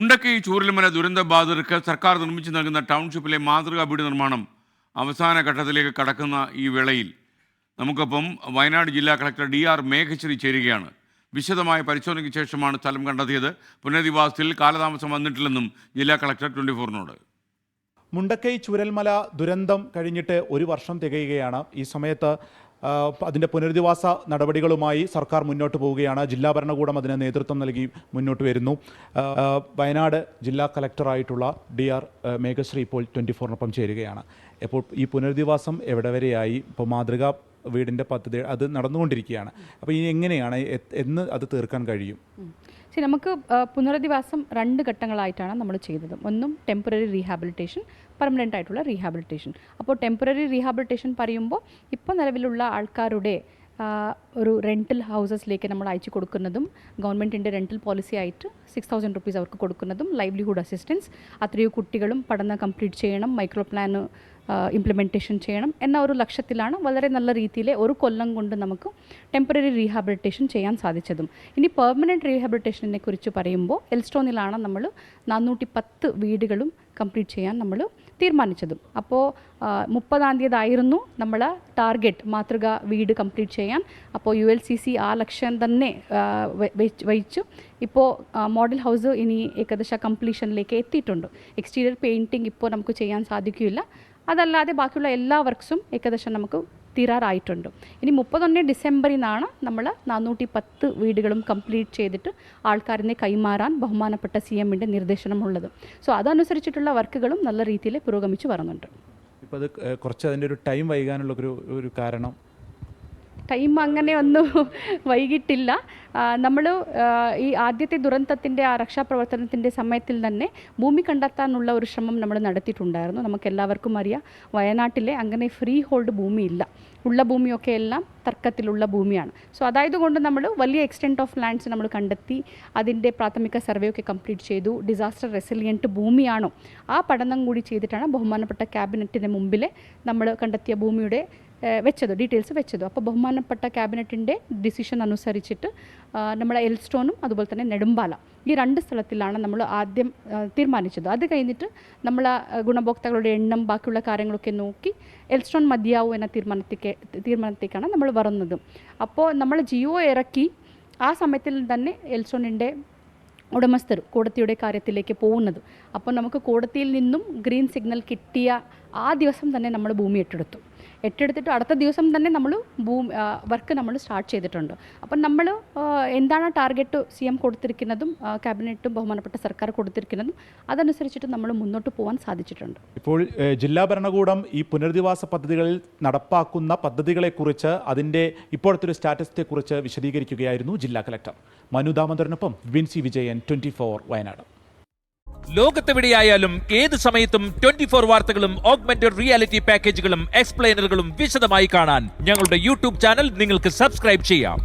മുണ്ടക്കൈ ചൂരൽമല ദുരന്ത ബാധിതർക്ക് സർക്കാർ നിർമ്മിച്ചു നൽകുന്ന ടൗൺഷിപ്പിലെ മാതൃകാ വീട് നിർമ്മാണം അവസാന ഘട്ടത്തിലേക്ക് കടക്കുന്ന ഈ വേളയിൽ നമുക്കൊപ്പം വയനാട് ജില്ലാ കളക്ടർ DR മേഘശ്രീ ചേരുകയാണ്. വിശദമായ പരിശോധനയ്ക്ക് ശേഷമാണ് സ്ഥലം കണ്ടെത്തിയത്. പുനരധിവാസത്തിൽ കാലതാമസം വന്നിട്ടില്ലെന്നും ജില്ലാ കളക്ടർ 24-നോട്. മുണ്ടക്കൈ ചൂരൽമല ദുരന്തം കഴിഞ്ഞിട്ട് ഒരു വർഷം തികയുകയാണ്. ഈ സമയത്ത് അതിൻ്റെ പുനരധിവാസ നടപടികളുമായി സർക്കാർ മുന്നോട്ട് പോവുകയാണ്. ജില്ലാ ഭരണകൂടം അതിന് നേതൃത്വം നൽകി മുന്നോട്ട് വരുന്നു. വയനാട് ജില്ലാ കളക്ടറായിട്ടുള്ള DR മേഘശ്രീ ഇപ്പോൾ 24-നൊപ്പം ചേരുകയാണ്. ഇപ്പോൾ ഈ പുനരധിവാസം എവിടെ വരെയായി? ഇപ്പോൾ മാതൃകാ വീടിൻ്റെ പദ്ധതി അത് നടന്നുകൊണ്ടിരിക്കുകയാണ്. അപ്പോൾ ഇനി എങ്ങനെയാണ് എന്ന് അത് തീർക്കാൻ കഴിയും? ശരി, നമുക്ക് പുനരധിവാസം 2 ഘട്ടങ്ങളായിട്ടാണ് നമ്മൾ ചെയ്തത്. ഒന്നും ടെമ്പററി റീഹാബിലിറ്റേഷൻ, പെർമനൻ്റ് ആയിട്ടുള്ള റീഹാബിലിറ്റേഷൻ. അപ്പോൾ ടെമ്പററി റീഹാബിലിറ്റേഷൻ പറയുമ്പോൾ ഇപ്പോൾ നിലവിലുള്ള ആൾക്കാരുടെ ഒരു റെൻറ്റൽ ഹൗസസിലേക്ക് നമ്മൾ അയച്ചു കൊടുക്കുന്നതും ഗവൺമെൻറ്റിൻ്റെ റെൻറ്റൽ പോളിസി ആയിട്ട് 6,000 rupees അവർക്ക് കൊടുക്കുന്നതും ലൈവ്ലിഹുഡ് അസിസ്റ്റൻസ്, അത്രയോ കുട്ടികളും പഠനം കംപ്ലീറ്റ് ചെയ്യണം, മൈക്രോ പ്ലാൻ ഇംപ്ലിമെൻറ്റേഷൻ ചെയ്യണം എന്ന ഒരു ലക്ഷ്യത്തിലാണ് വളരെ നല്ല രീതിയിൽ ഒരു കൊല്ലം കൊണ്ട് നമുക്ക് ടെമ്പററി റീഹാബിലിറ്റേഷൻ ചെയ്യാൻ സാധിച്ചതും. ഇനി പെർമനൻറ്റ് റീഹാബിലിറ്റേഷനെ കുറിച്ച് പറയുമ്പോൾ എൽസ്റ്റോണിലാണ് നമ്മൾ 410 വീടുകളും കംപ്ലീറ്റ് ചെയ്യാൻ നമ്മൾ തീരുമാനിച്ചതും. അപ്പോൾ 30-ാം തീയതി നമ്മൾ ടാർഗറ്റ് മാതൃക വീട് കംപ്ലീറ്റ് ചെയ്യാൻ. അപ്പോൾ ULCC ആ ലക്ഷ്യം തന്നെ വഹിച്ചു. ഇപ്പോൾ മോഡൽ ഹൗസ് ഇനി ഏകദേശം കംപ്ലീഷനിലേക്ക് എത്തിയിട്ടുണ്ട്. എക്സ്റ്റീരിയർ പെയിൻറ്റിങ് ഇപ്പോൾ നമുക്ക് ചെയ്യാൻ സാധിക്കില്ല. അതല്ലാതെ ബാക്കിയുള്ള എല്ലാ വർക്ക്സും ഏകദേശം നമുക്ക് തീരാറായിട്ടുണ്ട്. ഇനി 31 ഡിസംബറിനാണ് നമ്മൾ 410 വീടുകളും കംപ്ലീറ്റ് ചെയ്തിട്ട് ആൾക്കാരിനെ കൈമാറാൻ ബഹുമാനപ്പെട്ട CMൻ്റെ നിർദ്ദേശനമുള്ളത്. സോ അതനുസരിച്ചിട്ടുള്ള വർക്കുകളും നല്ല രീതിയിൽ പുരോഗമിച്ച് വരുന്നുണ്ട്. ഇപ്പോൾ അത് കുറച്ച് അതിൻ്റെ ഒരു ടൈം വൈകാനുള്ള ഒരു കാരണം? ടൈം അങ്ങനെ ഒന്നും വൈകിട്ടില്ല. നമ്മൾ ഈ ആദ്യത്തെ ദുരന്തത്തിൻ്റെ ആ രക്ഷാപ്രവർത്തനത്തിൻ്റെ സമയത്തിൽ തന്നെ ഭൂമി കണ്ടെത്താനുള്ള ഒരു ശ്രമം നമ്മൾ നടത്തിയിട്ടുണ്ടായിരുന്നു. നമുക്കെല്ലാവർക്കും അറിയാം, വയനാട്ടിലെ അങ്ങനെ ഫ്രീ ഹോൾഡ് ഭൂമിയില്ല. ഉള്ള ഭൂമിയൊക്കെ എല്ലാം തർക്കത്തിലുള്ള ഭൂമിയാണ്. സോ അതായത് കൊണ്ട് നമ്മൾ വലിയ എക്സ്റ്റെൻറ്റ് ഓഫ് ലാൻഡ്സ് നമ്മൾ കണ്ടെത്തി അതിൻ്റെ പ്രാഥമിക സർവേ ഒക്കെ കംപ്ലീറ്റ് ചെയ്തു. ഡിസാസ്റ്റർ റെസിലിയൻറ്റ് ഭൂമിയാണോ ആ പഠനം കൂടി ചെയ്തിട്ടാണ് ബഹുമാനപ്പെട്ട ക്യാബിനറ്റിന് മുമ്പിൽ നമ്മൾ കണ്ടെത്തിയ ഭൂമിയുടെ ഡീറ്റെയിൽസ് വെച്ചത്. അപ്പോൾ ബഹുമാനപ്പെട്ട ക്യാബിനറ്റിൻ്റെ ഡിസിഷൻ അനുസരിച്ചിട്ട് നമ്മൾ എൽസ്റ്റോണും അതുപോലെ തന്നെ നെടുമ്പാല ഈ 2 സ്ഥലത്തിലാണ് നമ്മൾ ആദ്യം തീരുമാനിച്ചത്. അത് കഴിഞ്ഞിട്ട് നമ്മൾ ഗുണഭോക്താക്കളുടെ എണ്ണം ബാക്കിയുള്ള കാര്യങ്ങളൊക്കെ നോക്കി എൽസ്റ്റോൺ മതിയാവും എന്ന തീരുമാനത്തേക്കാണ് നമ്മൾ വരുന്നത്. അപ്പോൾ നമ്മൾ ജിയോ ഇറക്കി ആ സമയത്തിൽ തന്നെ എൽസ്റ്റോണിൻ്റെ ഉടമസ്ഥർ കോടതിയുടെ കാര്യത്തിലേക്ക് പോകുന്നത്. അപ്പോൾ നമുക്ക് കോടതിയിൽ നിന്നും ഗ്രീൻ സിഗ്നൽ കിട്ടിയ ആ ദിവസം തന്നെ നമ്മൾ ഭൂമി ഏറ്റെടുത്തിട്ട് അടുത്ത ദിവസം തന്നെ നമ്മൾ വർക്ക് നമ്മൾ സ്റ്റാർട്ട് ചെയ്തിട്ടുണ്ട്. അപ്പം നമ്മൾ എന്താണ് ടാർഗറ്റ് CM കൊടുത്തിരിക്കുന്നതും ക്യാബിനറ്റും ബഹുമാനപ്പെട്ട സർക്കാർ കൊടുത്തിരിക്കുന്നതും അതനുസരിച്ചിട്ട് നമ്മൾ മുന്നോട്ട് പോകാൻ സാധിച്ചിട്ടുണ്ട്. ഇപ്പോൾ ജില്ലാ ഭരണകൂടം ഈ പുനരധിവാസ പദ്ധതികളിൽ നടപ്പാക്കുന്ന പദ്ധതികളെക്കുറിച്ച് അതിൻ്റെ ഇപ്പോഴത്തെ ഒരു സ്റ്റാറ്റസിനെക്കുറിച്ച് വിശദീകരിക്കുകയായിരുന്നു ജില്ലാ കളക്ടർ. മനു ദാമോദരനൊപ്പം വിൻസി വിജയൻ, 24 വയനാട്. ലോകത്തെവിടെയായാലും ഏത് സമയത്തും 24 വാർത്തകളും ഓഗ്മെന്റഡ് റിയാലിറ്റി പാക്കേജുകളും എക്സ്പ്ലെയിനറുകളും വിശദമായി കാണാൻ ഞങ്ങളുടെ YouTube ചാനൽ നിങ്ങൾക്ക് സബ്സ്ക്രൈബ് ചെയ്യാം.